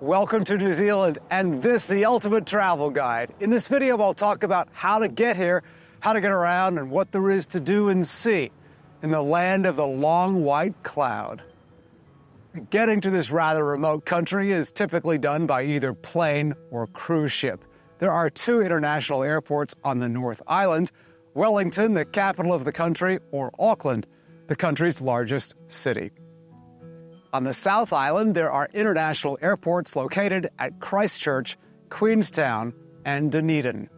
Welcome to New Zealand, and this the ultimate travel guide. In this video, I'll talk about how to get here, how to get around, and what there is to do and see in the land of the long white cloud. Getting to this rather remote country is typically done by either plane or cruise ship. There are two international airports on the North Island, Wellington, the capital of the country, or Auckland, the country's largest city. On the South Island, there are international airports located at Christchurch, Queenstown, and Dunedin.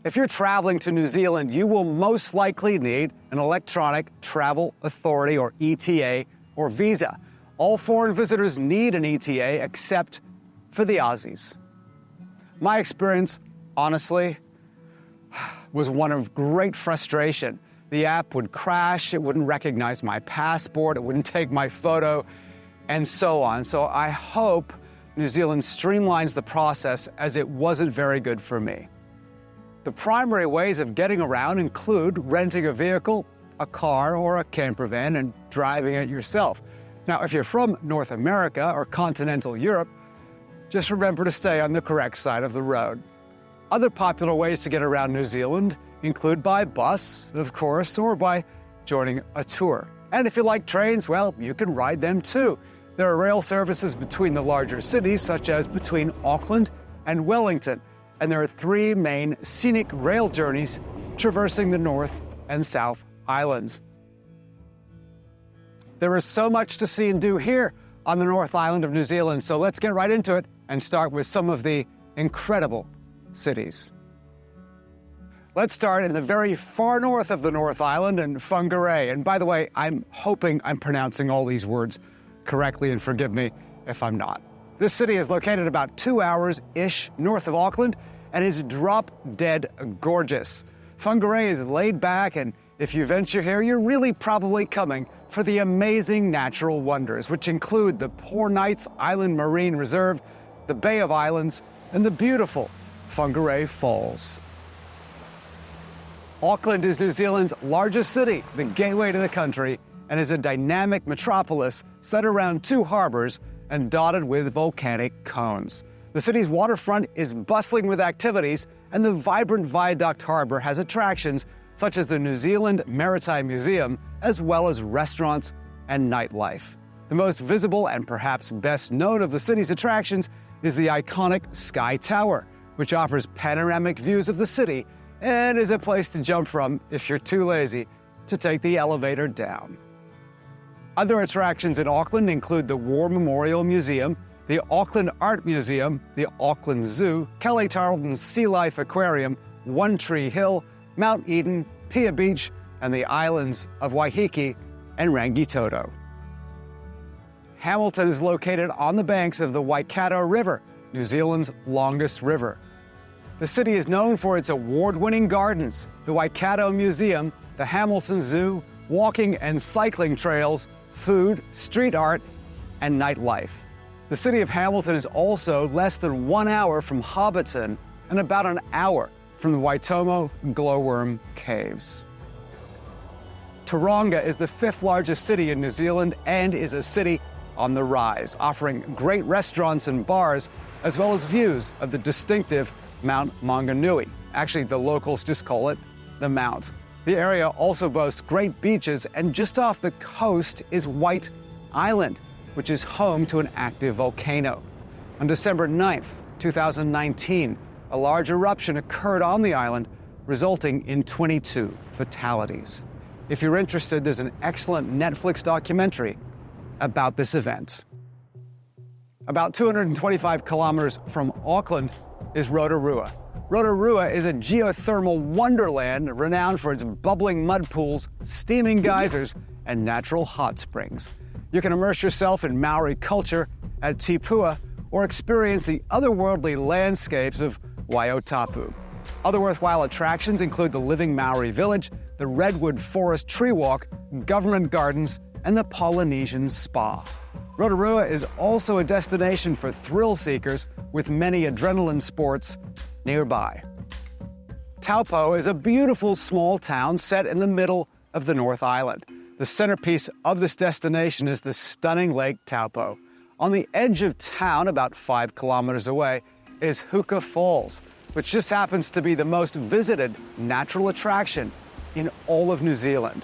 If you're traveling to New Zealand, you will most likely need an electronic travel authority, or ETA, or visa. All foreign visitors need an ETA except for the Aussies. My experience, honestly, was one of great frustration. The app would crash, it wouldn't recognize my passport, it wouldn't take my photo, and so on. So I hope New Zealand streamlines the process, as it wasn't very good for me. The primary ways of getting around include renting a vehicle, a car or a camper van, and driving it yourself. Now, if you're from North America or continental Europe, just remember to stay on the correct side of the road. Other popular ways to get around New Zealand include by bus, of course, or by joining a tour. And if you like trains, well, you can ride them too. There are rail services between the larger cities, such as between Auckland and Wellington. And there are three main scenic rail journeys traversing the North and South Islands. There is so much to see and do here on the North Island of New Zealand, so let's get right into it and start with some of the incredible cities. Let's start in the very far north of the North Island in Whangarei. And by the way, I'm hoping I'm pronouncing all these words correctly, and forgive me if I'm not. This city is located about 2 hours-ish north of Auckland and is drop-dead gorgeous. Whangarei is laid back, and if you venture here, you're really probably coming for the amazing natural wonders, which include the Poor Knights Island Marine Reserve, the Bay of Islands, and the beautiful Whangarei Falls. Auckland is New Zealand's largest city, the gateway to the country, and is a dynamic metropolis set around two harbors and dotted with volcanic cones. The city's waterfront is bustling with activities, and the vibrant Viaduct Harbor has attractions such as the New Zealand Maritime Museum, as well as restaurants and nightlife. The most visible and perhaps best known of the city's attractions is the iconic Sky Tower, which offers panoramic views of the city and is a place to jump from if you're too lazy to take the elevator down. Other attractions in Auckland include the War Memorial Museum, the Auckland Art Museum, the Auckland Zoo, Kelly Tarleton's Sea Life Aquarium, One Tree Hill, Mount Eden, Pia Beach, and the islands of Waiheke and Rangitoto. Hamilton is located on the banks of the Waikato River, New Zealand's longest river. The city is known for its award-winning gardens, the Waikato Museum, the Hamilton Zoo, walking and cycling trails, food, street art, and nightlife. The city of Hamilton is also less than 1 hour from Hobbiton and about an hour from the Waitomo glowworm caves. Tauranga is the fifth largest city in New Zealand and is a city on the rise, offering great restaurants and bars, as well as views of the distinctive Mount Maunganui. Actually, the locals just call it the Mount. The area also boasts great beaches, and just off the coast is White Island, which is home to an active volcano. On December 9th, 2019, a large eruption occurred on the island, resulting in 22 fatalities. If you're interested, there's an excellent Netflix documentary about this event. About 225 kilometers from Auckland is Rotorua. Rotorua is a geothermal wonderland renowned for its bubbling mud pools, steaming geysers, and natural hot springs. You can immerse yourself in Māori culture at Tipua or experience the otherworldly landscapes of Waiotapu. Other worthwhile attractions include the Living Maori Village, the Redwood Forest Tree Walk, Government Gardens, and the Polynesian Spa. Rotorua is also a destination for thrill seekers with many adrenaline sports nearby. Taupo is a beautiful small town set in the middle of the North Island. The centerpiece of this destination is the stunning Lake Taupo. On the edge of town, about 5 kilometers away, is Huka Falls, which just happens to be the most visited natural attraction in all of New Zealand.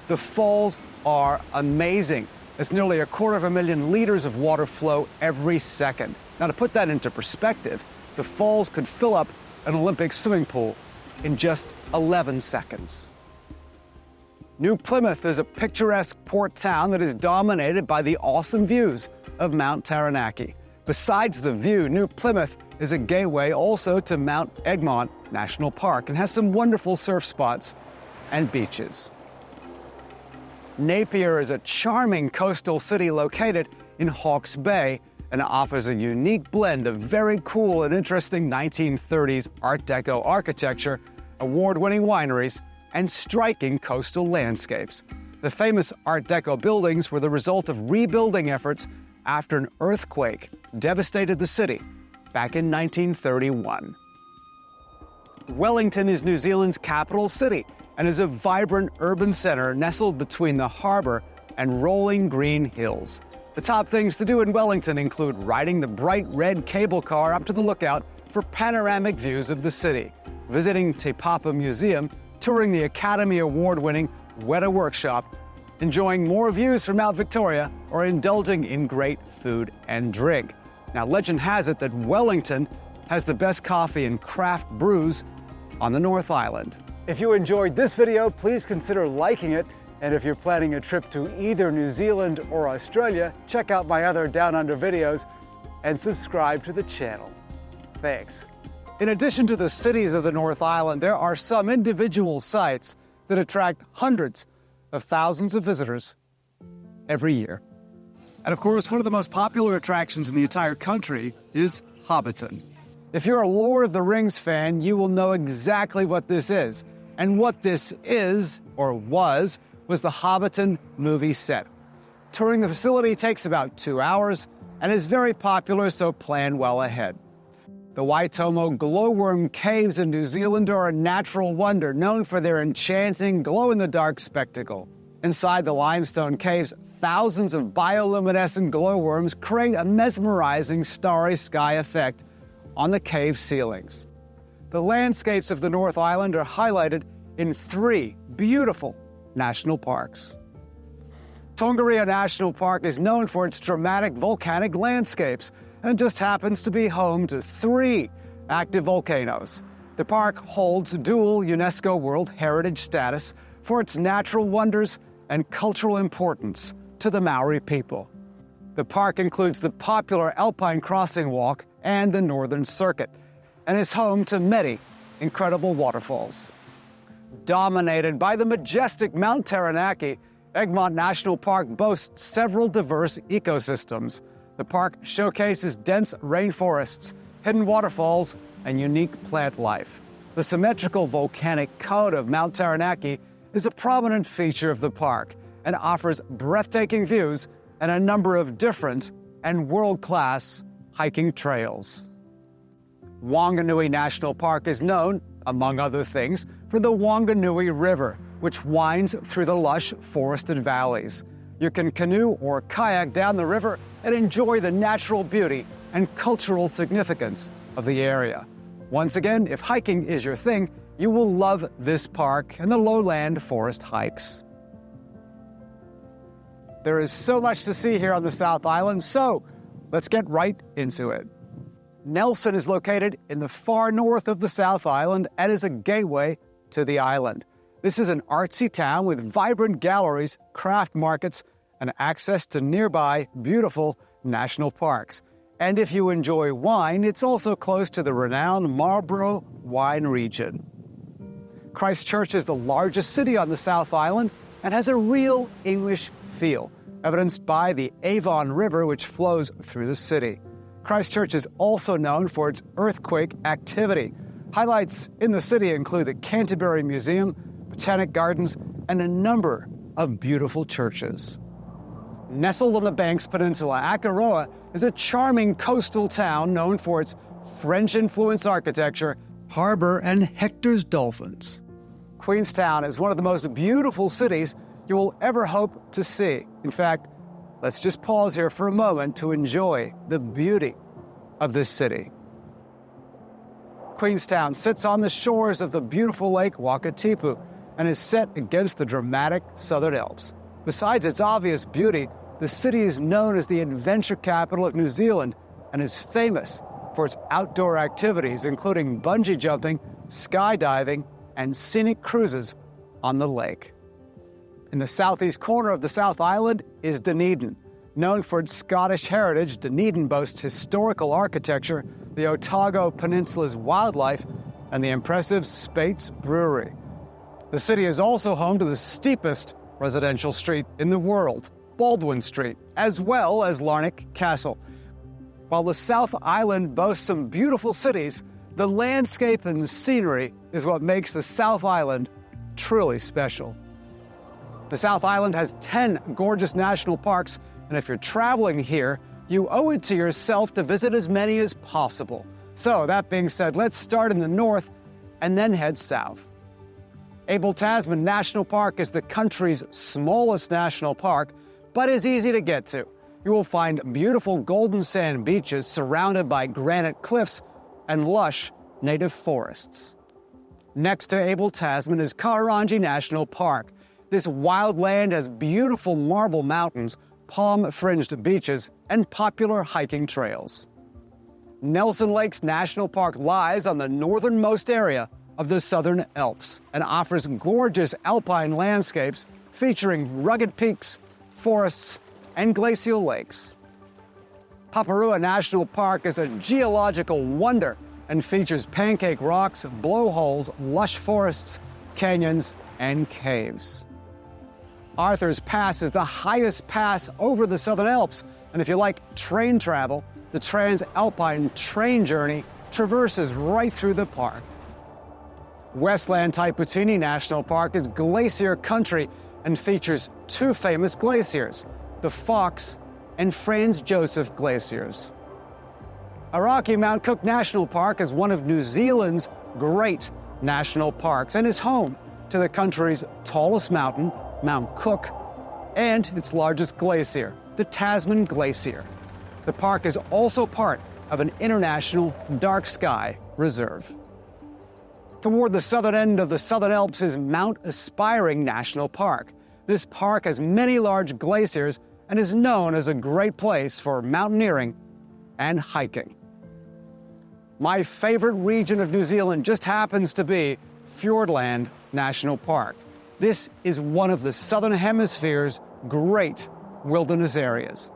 The falls are amazing. It's nearly 250,000 liters of water flow every second. Now, to put that into perspective, the falls could fill up an Olympic swimming pool in just 11 seconds. New Plymouth is a picturesque port town that is dominated by the awesome views of Mount Taranaki. Besides the view, New Plymouth is a gateway also to Mount Egmont National Park and has some wonderful surf spots and beaches. Napier is a charming coastal city located in Hawke's Bay and offers a unique blend of very cool and interesting 1930s Art Deco architecture, award-winning wineries, and striking coastal landscapes. The famous Art Deco buildings were the result of rebuilding efforts after an earthquake devastated the city back in 1931. Wellington is New Zealand's capital city and is a vibrant urban center nestled between the harbor and rolling green hills. The top things to do in Wellington include riding the bright red cable car up to the lookout for panoramic views of the city, visiting Te Papa Museum, touring the Academy Award-winning Weta Workshop, enjoying more views from Mount Victoria, or indulging in great food and drink. Now, legend has it that Wellington has the best coffee and craft brews on the North Island. If you enjoyed this video, please consider liking it. And if you're planning a trip to either New Zealand or Australia, check out my other Down Under videos and subscribe to the channel. Thanks. In addition to the cities of the North Island, there are some individual sites that attract hundreds of thousands of visitors every year. And of course, one of the most popular attractions in the entire country is Hobbiton. If you're a Lord of the Rings fan, you will know exactly what this is. And what this is, or was the Hobbiton movie set. Touring the facility takes about 2 hours and is very popular, so plan well ahead. The Waitomo glowworm caves in New Zealand are a natural wonder known for their enchanting glow-in-the-dark spectacle. Inside the limestone caves, thousands of bioluminescent glowworms create a mesmerizing starry sky effect on the cave ceilings. The landscapes of the North Island are highlighted in 3 beautiful national parks. Tongariro National Park is known for its dramatic volcanic landscapes and just happens to be home to 3 active volcanoes. The park holds dual UNESCO World Heritage status for its natural wonders and cultural importance to the Māori people. The park includes the popular Alpine Crossing Walk and the Northern Circuit, and is home to many incredible waterfalls. Dominated by the majestic Mount Taranaki, Egmont National Park boasts several diverse ecosystems. The park showcases dense rainforests, hidden waterfalls, and unique plant life. The symmetrical volcanic cone of Mount Taranaki is a prominent feature of the park and offers breathtaking views and a number of different and world-class hiking trails. Wanganui National Park is known, among other things, for the Wanganui River, which winds through the lush forested valleys. You can canoe or kayak down the river and enjoy the natural beauty and cultural significance of the area. Once again, if hiking is your thing, you will love this park and the lowland forest hikes. There is so much to see here on the South Island, so let's get right into it. Nelson is located in the far north of the South Island and is a gateway to the island. This is an artsy town with vibrant galleries, craft markets, and access to nearby beautiful national parks. And if you enjoy wine, it's also close to the renowned Marlborough wine region. Christchurch is the largest city on the South Island and has a real English feel, evidenced by the Avon River, which flows through the city. Christchurch is also known for its earthquake activity. Highlights in the city include the Canterbury Museum, Botanic Gardens, and a number of beautiful churches. Nestled on the Banks Peninsula, Akaroa is a charming coastal town known for its French-influenced architecture, harbor, and Hector's dolphins. Queenstown is one of the most beautiful cities you will ever hope to see. In fact, let's just pause here for a moment to enjoy the beauty of this city. Queenstown sits on the shores of the beautiful lake Wakatipu and is set against the dramatic Southern Alps. Besides its obvious beauty, the city is known as the adventure capital of New Zealand and is famous for its outdoor activities, including bungee jumping, skydiving, and scenic cruises on the lake. In the southeast corner of the South Island is Dunedin. Known for its Scottish heritage, Dunedin boasts historical architecture, the Otago Peninsula's wildlife, and the impressive Speight's Brewery. The city is also home to the steepest residential street in the world, Baldwin Street, as well as Larnac Castle. While the South Island boasts some beautiful cities, the landscape and scenery is what makes the South Island truly special. The South Island has 10 gorgeous national parks, and if you're traveling here, you owe it to yourself to visit as many as possible. So, that being said, let's start in the north and then head south. Abel Tasman National Park is the country's smallest national park, but is easy to get to. You will find beautiful golden sand beaches surrounded by granite cliffs and lush native forests. Next to Abel Tasman is Kahurangi National Park. This wild land has beautiful marble mountains, palm-fringed beaches, and popular hiking trails. Nelson Lakes National Park lies on the northernmost area of the Southern Alps and offers gorgeous alpine landscapes featuring rugged peaks, forests, and glacial lakes. Paparua National Park is a geological wonder and features pancake rocks, blowholes, lush forests, canyons, and caves. Arthur's Pass is the highest pass over the Southern Alps, and if you like train travel, the Transalpine train journey traverses right through the park. Westland Taiputini National Park is glacier country and features two famous glaciers, the Fox and Franz Josef glaciers. Araki Mount Cook National Park is one of New Zealand's great national parks and is home to the country's tallest mountain, Mount Cook, and its largest glacier, the Tasman Glacier. The park is also part of an international dark sky reserve. Toward the southern end of the Southern Alps is Mount Aspiring National Park. This park has many large glaciers and is known as a great place for mountaineering and hiking. My favorite region of New Zealand just happens to be Fiordland National Park. This is one of the Southern Hemisphere's great wilderness areas.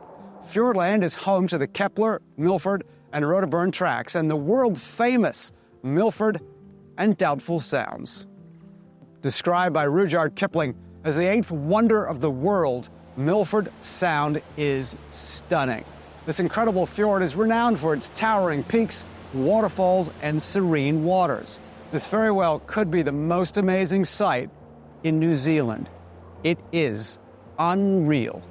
Fiordland is home to the Kepler, Milford, and Rotorua tracks and the world-famous Milford and Doubtful Sounds. Described by Rudyard Kipling as the eighth wonder of the world, Milford Sound is stunning. This incredible fjord is renowned for its towering peaks, waterfalls, and serene waters. This very well could be the most amazing sight in New Zealand. It is unreal.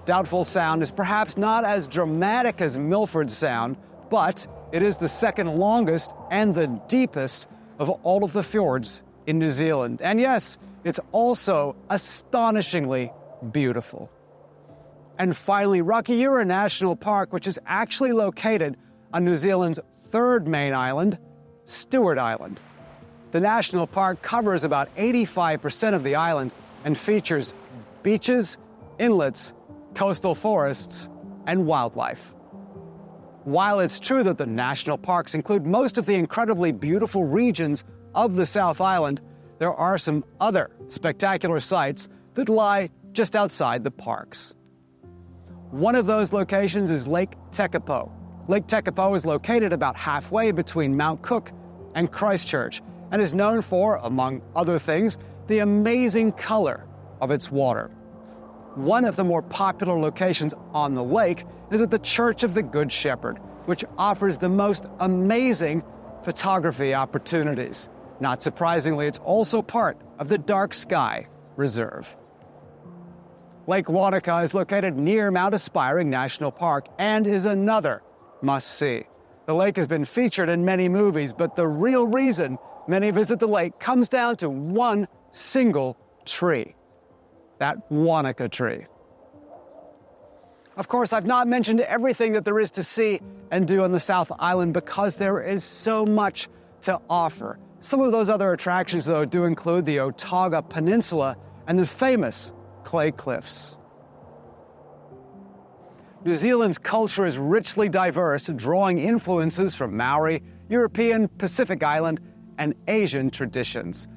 Doubtful Sound is perhaps not as dramatic as Milford Sound, but it is the second longest and the deepest of all of the fjords in New Zealand. And yes, it's also astonishingly beautiful. And finally, Rotorua National Park, which is actually located on New Zealand's third main island, Stewart Island. The national park covers about 85% of the island and features beaches, inlets, coastal forests, and wildlife. While it's true that the national parks include most of the incredibly beautiful regions of the South Island, there are some other spectacular sites that lie just outside the parks. One of those locations is Lake Tekapo. Lake Tekapo is located about halfway between Mount Cook and Christchurch and is known for, among other things, the amazing color of its water. One of the more popular locations on the lake is at the Church of the Good Shepherd, which offers the most amazing photography opportunities. Not surprisingly, it's also part of the Dark Sky Reserve. Lake Wanaka is located near Mount Aspiring National Park and is another must-see. The lake has been featured in many movies, but the real reason many visit the lake comes down to one single tree, that Wanaka tree. Of course, I've not mentioned everything that there is to see and do on the South Island because there is so much to offer. Some of those other attractions, though, do include the Otago Peninsula and the famous Clay Cliffs. New Zealand's culture is richly diverse, drawing influences from Maori, European, Pacific Island, and Asian traditions.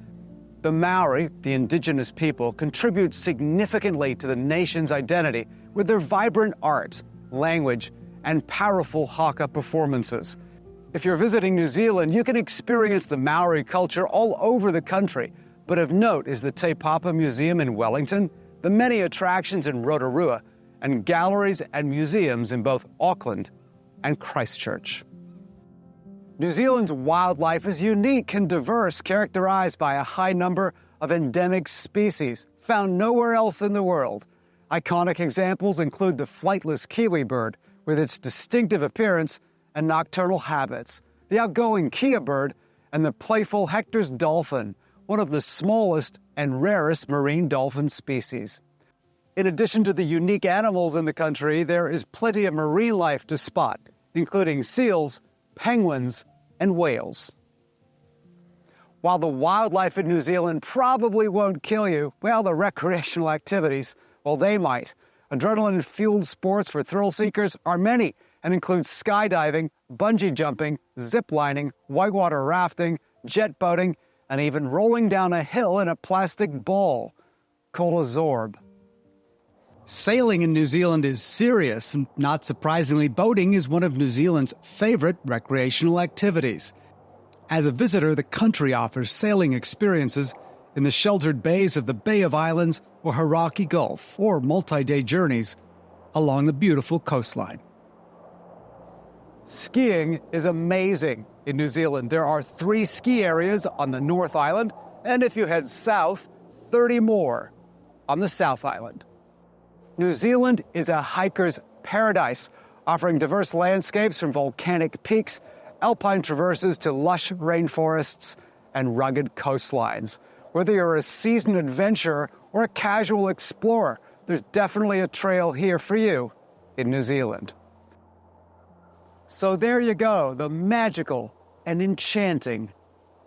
The Maori, the indigenous people, contribute significantly to the nation's identity with their vibrant arts, language, and powerful haka performances. If you're visiting New Zealand, you can experience the Maori culture all over the country, but of note is the Te Papa Museum in Wellington, the many attractions in Rotorua, and galleries and museums in both Auckland and Christchurch. New Zealand's wildlife is unique and diverse, characterized by a high number of endemic species found nowhere else in the world. Iconic examples include the flightless kiwi bird with its distinctive appearance and nocturnal habits, the outgoing kea bird, and the playful Hector's dolphin, one of the smallest and rarest marine dolphin species. In addition to the unique animals in the country, there is plenty of marine life to spot, including seals, penguins, and whales. While the wildlife in New Zealand probably won't kill you, well, the recreational activities, well, they might. Adrenaline-fueled sports for thrill-seekers are many and include skydiving, bungee jumping, zip lining, whitewater rafting, jet boating, and even rolling down a hill in a plastic ball called a zorb. Sailing in New Zealand is serious, and not surprisingly, boating is one of New Zealand's favorite recreational activities. As a visitor, the country offers sailing experiences in the sheltered bays of the Bay of Islands or Hauraki Gulf, or multi-day journeys along the beautiful coastline. Skiing is amazing in New Zealand. There are 3 ski areas on the North Island, and if you head south, 30 more on the South Island. New Zealand is a hiker's paradise, offering diverse landscapes from volcanic peaks, alpine traverses to lush rainforests and rugged coastlines. Whether you're a seasoned adventurer or a casual explorer, there's definitely a trail here for you in New Zealand. So there you go, the magical and enchanting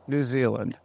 New Zealand.